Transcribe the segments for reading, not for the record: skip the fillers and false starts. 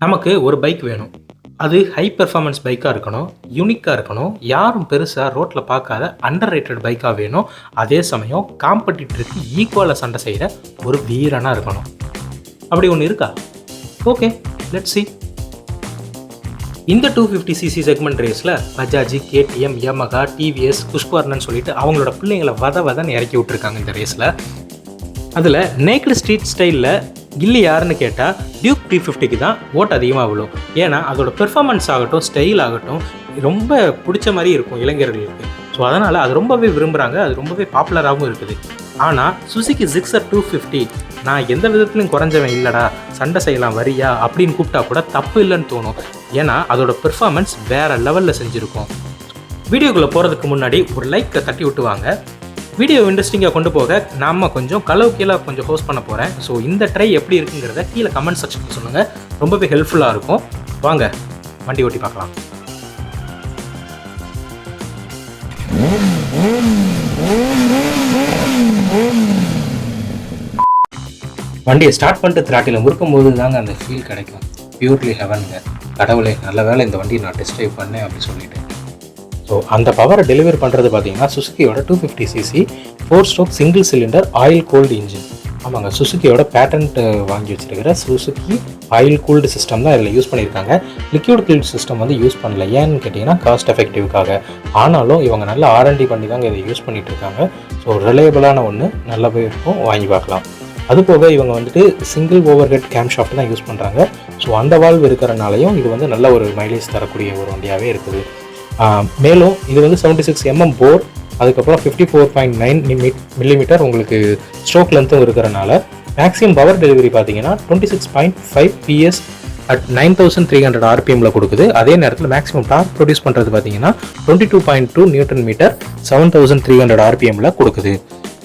நமக்கு ஒரு பைக் வேணும். அது ஹை பெர்ஃபார்மன்ஸ் பைக்காக இருக்கணும், யூனிக்காக இருக்கணும், யாரும் பெருசாக ரோட்டில் பார்க்காத அண்டர் ரேட்டட் பைக்காக வேணும். அதே சமயம் காம்படிட்டருக்கு ஈக்குவலாக சண்டை செய்கிற ஒரு வீரனாக இருக்கணும். அப்படி ஒன்று இருக்கா? Okay, let's see. இந்த 250cc செக்மெண்ட் ரேஸில் பஜாஜ், கேடிஎம், யமஹா, டிவிஎஸ், குஷ்குவர்னு சொல்லிட்டு அவங்களோட பிள்ளைங்களை வதன்னு இறக்கி விட்டுருக்காங்க இந்த ரேஸில். அதில் நேக்கடு ஸ்ட்ரீட் ஸ்டைலில் கில்லி யாருன்னு கேட்டால் டியூக் 350க்கு தான் ஓட்டு அதிகமாக விழும். ஏன்னா அதோட பெர்ஃபார்மன்ஸ் ஆகட்டும், ஸ்டைல் ஆகட்டும் ரொம்ப பிடிச்ச மாதிரி இருக்கும் இளைஞர்களுக்கு. ஸோ அதனால் அது ரொம்பவே விரும்புகிறாங்க, அது ரொம்பவே பாப்புலராகவும் இருக்குது. ஆனால் சுசுகி ஜிக்ஸர் 250 நான் எந்த விதத்துலையும் குறைஞ்சவன் இல்லைடா, சண்டை செய்யலாம் வரியா அப்படின்னு கூப்பிட்டா கூட தப்பு இல்லைன்னு தோணும். ஏன்னா அதோட பெர்ஃபார்மன்ஸ் வேறு லெவலில் செஞ்சுருக்கோம். வீடியோக்குள்ளே போகிறதுக்கு முன்னாடி ஒரு லைக்கை தட்டி விட்டுவாங்க. வீடியோ இன்ட்ரெஸ்டிங்காக கொண்டு போக நாம் கொஞ்சம் கீழே கொஞ்சம் ஹோஸ்ட் பண்ண போகிறேன். ஸோ இந்த ட்ரை எப்படி இருக்குங்கிறத கீழே கமெண்ட் செக்ஷனில் சொல்லுங்கள், ரொம்பவே ஹெல்ப்ஃபுல்லாக இருக்கும். வாங்க வண்டி ஓட்டி பார்க்கலாம். வண்டியை ஸ்டார்ட் பண்ணிட்டு திராட்டியில் முறுக்கும் போது தாங்க அந்த ஃபீல் கிடைக்கும். பியூர்லி ஹெவனுங்க. கடவுளே, நல்ல வேலை இந்த வண்டியை நான் டெஸ்ட் ட்ரைவ் பண்ணேன் அப்படின்னு சொல்லிட்டு. ஸோ அந்த பவரை டெலிவரி பண்ணுறது பார்த்தீங்கன்னா சுசுக்கியோட 250cc 4-stroke single cylinder oil cooled engine. ஆமாங்க, சுசுக்கியோட பேட்டன்ட் வாங்கி வச்சுருக்கிற சுசுக்கி ஆயில் கூல்டு சிஸ்டம் தான் இதில் யூஸ் பண்ணியிருக்காங்க. லிக்யூட் கூல்டு சிஸ்டம் வந்து யூஸ் பண்ணல. ஏன்னு கேட்டிங்கன்னா காஸ்ட் எஃபெக்டிவ்க்காக. ஆனாலும் இவங்க நல்லா R&D பண்ணி தாங்க இதை யூஸ் பண்ணிகிட்ருக்காங்க. ஸோ ரிலையபிளான ஒன்று நல்லாவே இருக்கும், வாங்கி பார்க்கலாம். அதுபோக இவங்க வந்துட்டு single over head game shaft தான் யூஸ் பண்ணுறாங்க. ஸோ அந்த வால்வு இருக்கிறனாலையும் இது வந்து நல்ல ஒரு மைலேஜ் தரக்கூடிய ஒரு வண்டியாகவே இருக்குது. மேலும் இது வந்து 76 mm போர், அதுக்கப்புறம் 54.9 mm உங்களுக்கு ஸ்ட்ரோக் லென்த்தும் இருக்கிறனால மேக்ஸிமம் பவர் டெலிவரி பார்த்தீங்கன்னா 26.5 PS அட் 9300 RPMல கொடுக்குது. அதே நேரத்தில் மேக்ஸிமம் டார்க் ப்ரொடியூஸ் பண்ணுறது பார்த்தீங்கன்னா 22.2 Nm 7300 RPMல கொடுக்குது.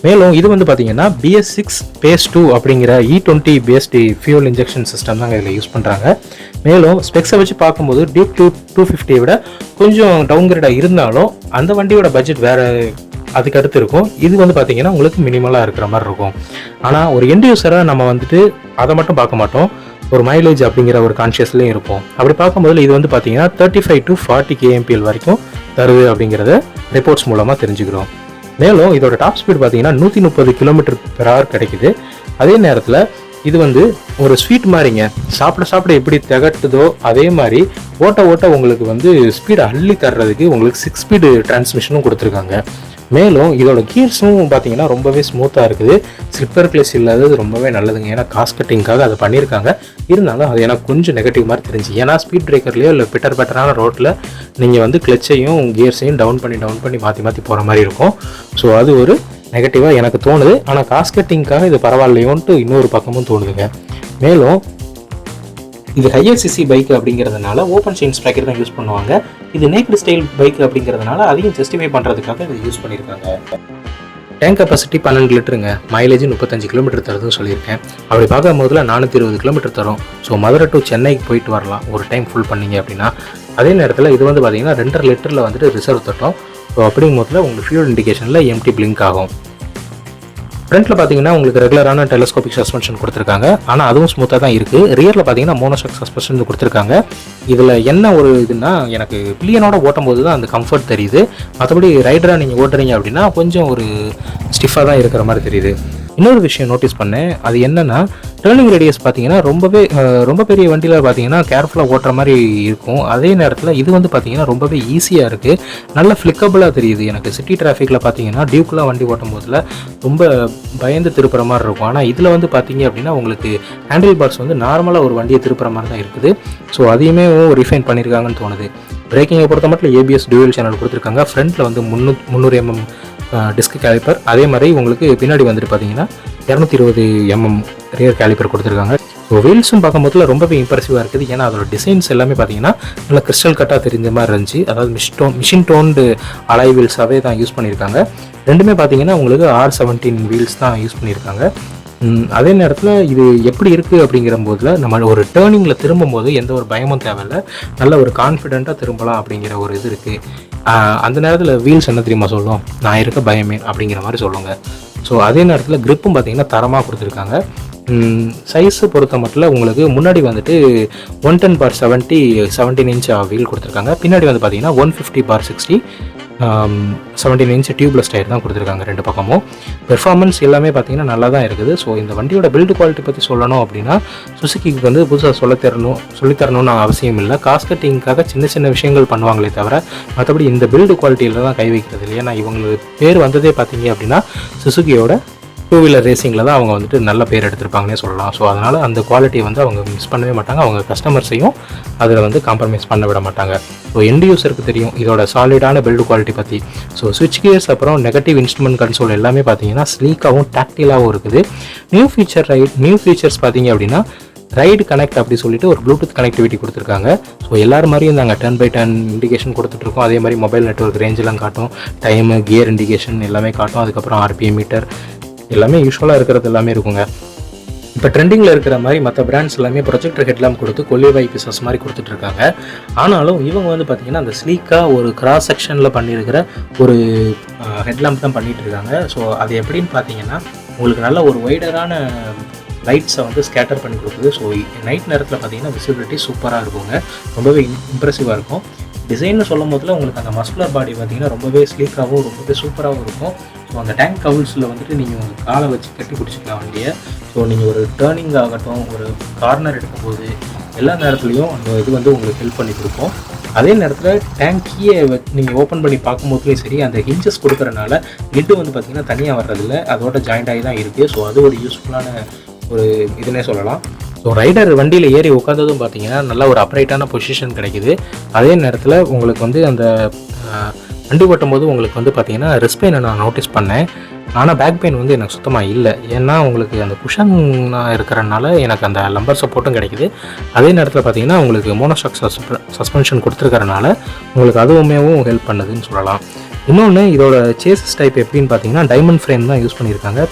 மேலும் இது வந்து பார்த்தீங்கன்னா BS6 Phase 2 அப்படிங்கிற E20 paste fuel injection system தாங்க இதில் யூஸ் பண்ணுறாங்க. மேலும் ஸ்பெக்ஸை வச்சு பார்க்கும்போது டியூக் 250 விட கொஞ்சம் டவுன்கிரேடாக இருந்தாலும் அந்த வண்டியோட பட்ஜெட் வேறு அதுக்கு அடுத்து இருக்கும். இது வந்து பார்த்தீங்கன்னா உங்களுக்கு மினிமலாக இருக்கிற மாதிரி இருக்கும். ஆனால் ஒரு எண்ட் யூஸராக நம்ம வந்துட்டு அதை மட்டும் பார்க்க மாட்டோம், ஒரு மைலேஜ் அப்படிங்கிற ஒரு கான்ஷியஸ்லேயும் இருப்போம். அப்படி பார்க்கும்போது இது வந்து பார்த்தீங்கன்னா 35 to 40 kmpl வரைக்கும் தருது அப்படிங்கிறத ரிப்போர்ட்ஸ் மூலமாக தெரிஞ்சுக்கிறோம். மேலும் இதோட டாப் ஸ்பீட் பார்த்தீங்கன்னா 130 km/h கிடைக்குது. அதே நேரத்தில் இது வந்து ஒரு ஸ்வீட் மாதிரிங்க, சாப்பிட எப்படி திகட்டுதோ அதே மாதிரி ஓட்ட உங்களுக்கு வந்து ஸ்பீடு அள்ளி தர்றதுக்கு உங்களுக்கு 6 ஸ்பீடு டிரான்ஸ்மிஷனும் கொடுத்துருக்காங்க. மேலும் இதோட கியர்ஸும் பார்த்தீங்கன்னா ரொம்பவே ஸ்மூத்தாக இருக்குது. ஸ்லிப்பர் கிளச் இல்லாதது ரொம்பவே நல்லதுங்க. ஏன்னா காஸ்ட் கட்டிங்காக அதை பண்ணியிருக்காங்க. இருந்தாலும் அது எனக்கு கொஞ்சம் நெகட்டிவ் மாதிரி தெரிஞ்சு. ஏன்னா ஸ்பீட் பிரேக்கர்லேயோ இல்லை பெட்டரான ரோட்டில் நீங்கள் வந்து கிளச்சையும் கியர்ஸையும் டவுன் பண்ணி மாற்றி போகிற மாதிரி இருக்கும். ஸோ அது ஒரு நெகட்டிவாக எனக்கு தோணுது. ஆனால் காஸ்ட் கட்டிங்காக இது பரவாயில்லையோன்ட்டு இன்னொரு பக்கமும் தோணுதுங்க. மேலும் இது ஹையர் சிசி பைக் அப்படிங்கிறதுனால ஓப்பன் செயின் ஸ்ப்ராக்கெட் தான் யூஸ் பண்ணுவாங்க. இது நேக்கட் ஸ்டைல் பைக் அப்படிங்கிறதுனால அதையும் ஜஸ்டிஃபை பண்ணுறதுக்காக இதை யூஸ் பண்ணியிருக்காங்க. Tank capacity 12 லிட்டருங்க. மைலேஜ் 35 km தருதுன்னு சொல்லியிருக்கேன். அப்படி பார்க்கும் போதில் 420 km தரும். ஸோ மதுரை டு சென்னைக்கு போயிட்டு வரலாம் ஒரு டைம் ஃபுல் பண்ணிங்க அப்படின்னா. அதே நேரத்தில் இது வந்து பார்த்தீங்கன்னா 2.5 லிட்டரில் வந்துட்டு ரிசர்வ் தட்டும். ஸோ அப்படிங்கும் போதில் உங்களுக்கு ஃபியூல் இண்டிகேஷனில் எம்டி பிளிங்க் ஆகும். ஃப்ரண்ட்டில் பார்த்தீங்கன்னா உங்களுக்கு ரெகுலரான டெலஸ்கோபிக் சஸ்பென்ஷன் கொடுத்துருக்காங்க. ஆனால் அதுவும் ஸ்மூத்தாக தான் இருக்குது. ரியரில் பார்த்தீங்கன்னா மோனோஷாக் சஸ்பென்ஷன் கொடுத்துருக்காங்க. இதில் என்ன ஒரு இதுன்னா, எனக்கு பில்லியனோட ஓட்டும் போது தான் அந்த கம்ஃபர்ட் தெரியுது. மற்றபடி ரைடராக நீங்கள் ஓட்டுறீங்க அப்படின்னா கொஞ்சம் ஒரு ஸ்டிஃபாக தான் இருக்கிற மாதிரி தெரியுது. இன்னொரு விஷயம் நோட்டீஸ் பண்ணேன், அது என்னென்னா டேர்னிங் ரேடியஸ் பார்த்தீங்கன்னா ரொம்ப பெரிய வண்டியில் பார்த்தீங்கன்னா கேர்ஃபுல்லாக ஓட்டுற மாதிரி இருக்கும். அதே நேரத்தில் இது வந்து பார்த்தீங்கன்னா ரொம்பவே ஈஸியாக இருக்குது, நல்ல ஃப்ளிக்கபிளாக தெரியுது. எனக்கு சிட்டி டிராஃபிக்கில் பார்த்தீங்கன்னா டியூக்கெலாம் வண்டி ஓட்டும் போதில் ரொம்ப பயந்து திருப்புற மாதிரி இருக்கும். ஆனால் இதில் வந்து பார்த்தீங்க அப்படின்னா உங்களுக்கு ஹேண்டில் பார்ஸ் வந்து நார்மலாக ஒரு வண்டியை திருப்புற மாதிரி தான் இருக்குது. ஸோ அதையுமே ரிஃபைன் பண்ணியிருக்காங்கன்னு தோணுது. பிரேக்கிங்கை பொறுத்த மட்டும் ABS டூயல் சேனல் கொடுத்துருக்காங்க. ஃப்ரண்ட்டில் வந்து 300 mm டிஸ்க் கேலிப்பர். அதே மாதிரி உங்களுக்கு பின்னாடி வந்துட்டு பார்த்தீங்கன்னா 220 mm ரியர் கேலிப்பர் கொடுத்துருக்காங்க. ஸோ வீல்ஸும் பார்க்கும்போது ரொம்பவே இம்ப்ரெசிவாக இருக்குது. ஏன்னா அதோட டிசைன்ஸ் எல்லாமே பார்த்தீங்கன்னா நல்லா கிறிஸ்டல் கட்டாக தெரிஞ்ச மாதிரி இருந்துச்சு. அதாவது மிஷின் டோன்டு அலாய் வீல்ஸாகவே தான் யூஸ் பண்ணியிருக்காங்க. ரெண்டுமே பார்த்தீங்கன்னா உங்களுக்கு R17 வீல்ஸ் தான் யூஸ் பண்ணியிருக்காங்க. அதே நேரத்தில் இது எப்படி இருக்குது அப்படிங்கிற போதில் நம்ம ஒரு டேர்னிங்கில் திரும்பும் போது எந்த ஒரு பயமும் தேவையில்லை, நல்ல ஒரு கான்ஃபிடென்ட்டாக திரும்பலாம் அப்படிங்கிற ஒரு இது இருக்குது. அந்த நேரத்தில் வீல்ஸ் என்ன தெரியுமா சொல்லும், நான் இருக்க பயமே அப்படிங்கிற மாதிரி சொல்லுங்க. ஸோ அதே நேரத்தில் க்ரிப்பும் பார்த்திங்கன்னா தரமாக கொடுத்துருக்காங்க. சைஸு பொறுத்த மட்டும் உங்களுக்கு முன்னாடி வந்துட்டு 110/70 17 இன்ச் வீல் கொடுத்துருக்காங்க. பின்னாடி வந்து பார்த்தீங்கன்னா 150/60 17 இன்ச் டியூப்லெஸ் டயர் தான் கொடுத்துருக்காங்க ரெண்டு பக்கமும். பெர்ஃபார்மன்ஸ் எல்லாமே பார்த்தீங்கன்னா நல்லா தான் இருக்குது. ஸோ இந்த வண்டியோட பில்டு குவாலிட்டி பற்றி சொல்லணும் அப்படின்னா சுசுக்கிக்கு வந்து புதுசாக சொல்லித்தரணும்னு அவசியம் இல்லை. காஸ்ட் கட்டிங்காக சின்ன சின்ன விஷயங்கள் பண்ணுவாங்களே தவிர மற்றபடி இந்த பில்டு குவாலிட்டியில் தான் கை வைக்கிறது இல்லையா. ஏன்னா இவங்களுக்கு பேர் வந்ததே பார்த்தீங்க அப்படின்னா சுசுக்கியோட 2-வீலர் ரேசிங்கில் தான் அவங்க வந்துட்டு நல்ல பேர் எடுத்திருப்பாங்கன்னே சொல்லலாம். ஸோ அதனால் அந்த குவாலிட்டியை வந்து அவங்க மிஸ் பண்ணவே மாட்டாங்க. அவங்க கஸ்டமர்ஸையும் அதில் வந்து காம்ப்ரமைஸ் பண்ண விட மாட்டாங்க. ஸோ எண்ட் யூஸருக்கு தெரியும் இதோட சாலிடான பில்டு குவாலிட்டி பற்றி. ஸோ ஸ்விட்ச் கியர்ஸ் அப்புறம் நெகட்டிவ் இன்ஸ்ட்ருமெண்ட் கன்சோல் எல்லாமே பார்த்தீங்கன்னா ஸ்லீக்காகவும் டாக்டிலாகவும் இருக்குது. நியூ ஃபீச்சர்ஸ் பார்த்தீங்க அப்படின்னா ரைடு கனெக்ட் அப்படி சொல்லிட்டு ஒரு ப்ளூடூத் கனெக்டிவிட்டி கொடுத்துருக்காங்க. ஸோ எல்லாரும் மாதிரியும் நாங்கள் 10/10 இண்டிகேஷன் கொடுத்துட்ருக்கோம். அதே மாதிரி மொபைல் நெட்வொர்க் ரேஞ்செல்லாம் காட்டும், டைமு, கியர் இண்டிகேஷன் எல்லாமே காட்டும். அதுக்கப்புறம் ஆர்பிஎம் மீட்டர் எல்லாமே யூஸ்வலாக இருக்கிறது எல்லாமே இருக்குங்க. இப்போ ட்ரெண்டிங்கில் இருக்கிற மாதிரி மற்ற பிராண்ட்ஸ் எல்லாமே ப்ரொஜெக்டர் ஹெட்லாம்ப் கொடுத்து கொல்லிவாய் பீசஸ் மாதிரி கொடுத்துட்ருக்காங்க. ஆனாலும் இவங்க வந்து பார்த்திங்கன்னா அந்த ஸ்லீக்காக ஒரு கிராஸ் செக்ஷனில் பண்ணியிருக்கிற ஒரு ஹெட்லாம்ப் தான் பண்ணிகிட்டு இருக்காங்க. ஸோ அது எப்படின்னு பார்த்தீங்கன்னா உங்களுக்கு நல்ல ஒரு வைடரான லைட்ஸை வந்து ஸ்கேட்டர் பண்ணி கொடுக்குது. ஸோ நைட் நேரத்தில் பார்த்தீங்கன்னா விசிபிலிட்டி சூப்பராக இருக்குங்க, ரொம்பவே இம்ப்ரெசிவாக இருக்கும். டிசைன்னு சொல்லும் போதில் உங்களுக்கு அந்த மஸ்குலர் பாடி பார்த்திங்கன்னா ரொம்பவே ஸ்லீக்காகவும் ரொம்பவே சூப்பராகவும் இருக்கும். ஸோ அந்த டேங்க் கவுல்ஸில் வந்துட்டு நீங்கள் உங்கள் காலை வச்சு கட்டி பிடிச்சிக்கலாம் வண்டியை. ஸோ நீங்கள் ஒரு டேர்னிங் ஆகட்டும், ஒரு கார்னர் எடுக்கும்போது எல்லா நேரத்துலையும் அந்த இது வந்து உங்களுக்கு ஹெல்ப் பண்ணி கொடுக்கும். அதே நேரத்தில் டேங்கியை நீங்கள் ஓப்பன் பண்ணி பார்க்கும்போதுலேயும் சரி, அந்த ஹிஞ்சஸ் கொடுக்குறனால லிட்டு வந்து பார்த்திங்கன்னா தனியாக வர்றதில்ல, அதோட ஜாயிண்ட் ஆகி தான் இருக்குது. ஸோ அது ஒரு யூஸ்ஃபுல்லான ஒரு இதுன்னே சொல்லலாம். ஸோ ரைடர் வண்டியில் ஏறி உட்காந்ததும் பார்த்தீங்கன்னா நல்ல ஒரு அப்ரைட்டான பொசிஷன் கிடைக்குது. அதே நேரத்தில் உங்களுக்கு வந்து அந்த வண்டி ஓட்டும் போது உங்களுக்கு வந்து பார்த்தீங்கன்னா ரிஸ்ட் பெயினை நான் நோட்டீஸ் பண்ணேன். ஆனால் பேக் பெயின் வந்து எனக்கு சுத்தமாக இல்லை. ஏன்னா உங்களுக்கு அந்த குஷனாக இருக்கிறனால எனக்கு அந்த லம்பர் சப்போர்ட்டும் கிடைக்குது. அதே நேரத்தில் பார்த்தீங்கன்னா உங்களுக்கு மோனோஷாக் சஸ்பென்ஷன் கொடுத்துருக்கறனால உங்களுக்கு அதுவுமேவும் ஹெல்ப் பண்ணுதுன்னு சொல்லலாம். இன்னொன்று இதோட சேசஸ் டைப் எப்படின்னு பார்த்தீங்கன்னா டைமண்ட் ஃப்ரேம் தான் யூஸ் பண்ணியிருக்காங்க,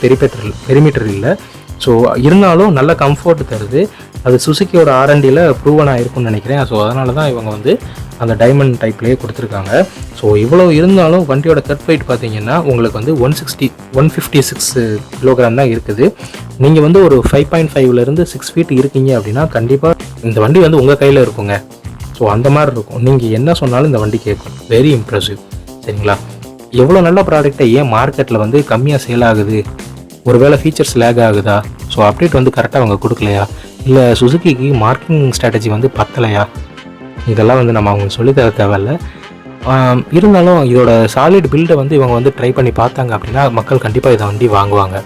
பெரிமீட்டர் இல்லை. ஸோ இருந்தாலும் நல்ல கம்ஃபர்ட் தருது. அது சுசுக்கியோட R&Dயில் ப்ரூவன் ஆகிருக்கும்னு நினைக்கிறேன். ஸோ அதனால தான் இவங்க வந்து அந்த டைமண்ட் டைப்லேயே கொடுத்துருக்காங்க. ஸோ இவ்வளோ இருந்தாலும் வண்டியோட கட் வெயிட் பார்த்தீங்கன்னா உங்களுக்கு வந்து 156 கிலோகிராம் தான் இருக்குது. நீங்கள் வந்து ஒரு 5.5லேருந்து 6 ஃபீட் இருக்கீங்க அப்படின்னா கண்டிப்பாக இந்த வண்டி வந்து உங்கள் கையில் இருக்குங்க. ஸோ அந்த மாதிரி இருக்கும், நீங்கள் என்ன சொன்னாலும் இந்த வண்டி கேட்கும். Very impressive. சரிங்களா? எவ்வளோ நல்ல ப்ராடக்டை ஏன் மார்க்கெட்டில் வந்து கம்மியாக சேல் ஆகுது? ஒருவேளை ஃபீச்சர்ஸ் லேக் ஆகுதா? ஸோ அப்டேட் வந்து கரெக்டாக அவங்க கொடுக்கலையா? இல்லை சுசுக்கிக்கு மார்க்கெட்டிங் ஸ்ட்ராட்டஜி வந்து பத்தலையா? இதெல்லாம் வந்து நம்ம அவங்க சொல்லித்தர தேவையில்ல. இருந்தாலும் இதோட சாலிட் பில்டை வந்து இவங்க வந்து ட்ரை பண்ணி பார்த்தாங்க அப்படின்னா மக்கள் கண்டிப்பாக இதை வண்டி வாங்குவாங்க.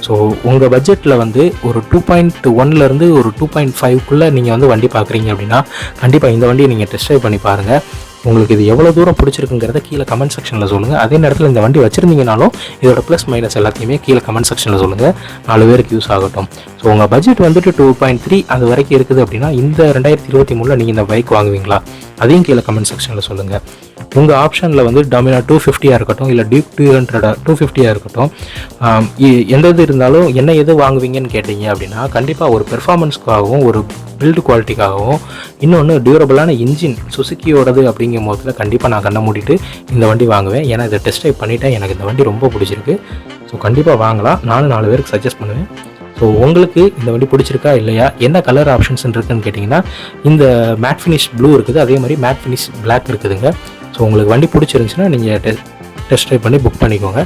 ஸோ உங்கள் பட்ஜெட்டில் வந்து ஒரு 2.1லேருந்து ஒரு 2.5க்குள்ளே நீங்கள் வந்து வண்டி பார்க்குறீங்க அப்படின்னா கண்டிப்பாக இந்த வண்டியை நீங்கள் டெஸ்ட் ட்ரைவ் பண்ணி பாருங்கள். உங்களுக்கு இது எவ்வளோ தூரம் பிடிச்சிருக்குங்கிறத கீழே கமெண்ட் செக்ஷனில் சொல்லுங்கள். அதே நேரத்தில் இந்த வண்டி வச்சுருந்தீங்கனாலும் இதோட ப்ளஸ் மைனஸ் எல்லாத்தையுமே கீழே கமெண்ட் செக்ஷனில் சொல்லுங்கள். 4 பேருக்கு யூஸ் ஆகட்டும். ஸோ உங்கள் பட்ஜெட் வந்துட்டு 2.3 அது வரைக்கும் இருக்குது அப்படின்னா இந்த 2023 நீங்கள் இந்த பைக் வாங்குவீங்களா? அதையும் கீழே கமெண்ட் செக்ஷனில் சொல்லுங்கள். உங்கள் ஆப்ஷனில் வந்து டாமினா 250 இருக்கட்டும், இல்லை டியூக் 250 இருக்கட்டும், எந்த இது இருந்தாலும் என்ன எது வாங்குவீங்கன்னு கேட்டீங்க அப்படின்னா கண்டிப்பாக ஒரு பெர்ஃபார்மன்ஸ்க்காகவும் ஒரு பில்டு குவாலிட்டிக்காகவும் இன்னொன்று டியூரபிளான இன்ஜின் சுசுக்கியோடது அப்படிங்கும் போதில் கண்டிப்பாக நான் கண்ணை மூடிட்டு இந்த வண்டி வாங்குவேன். ஏன்னா இதை டெஸ்ட் ட்ரைவ் பண்ணிவிட்டேன், எனக்கு இந்த வண்டி ரொம்ப பிடிச்சிருக்கு. ஸோ கண்டிப்பாக வாங்கலாம். நானும் 4 பேருக்கு சஜஸ்ட் பண்ணுவேன். ஸோ உங்களுக்கு இந்த வண்டி பிடிச்சிருக்கா இல்லையா, என்ன கலர் ஆப்ஷன்ஸ் இருக்குன்னு கேட்டிங்கன்னா இந்த மேட் ஃபினிஷ் ப்ளூ இருக்குது, அதே மாதிரி மேட் ஃபினிஷ் பிளாக் இருக்குதுங்க. ஸோ உங்களுக்கு வண்டி பிடிச்சிருந்துச்சுன்னா நீங்கள் டெஸ்ட் ட்ரைவ் பண்ணி புக் பண்ணிக்கோங்க.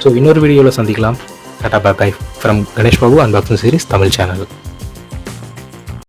ஸோ இன்னொரு வீடியோவில் சந்திக்கலாம். டாடா bye bye from Ganesh Babu unboxing series Tamil channel.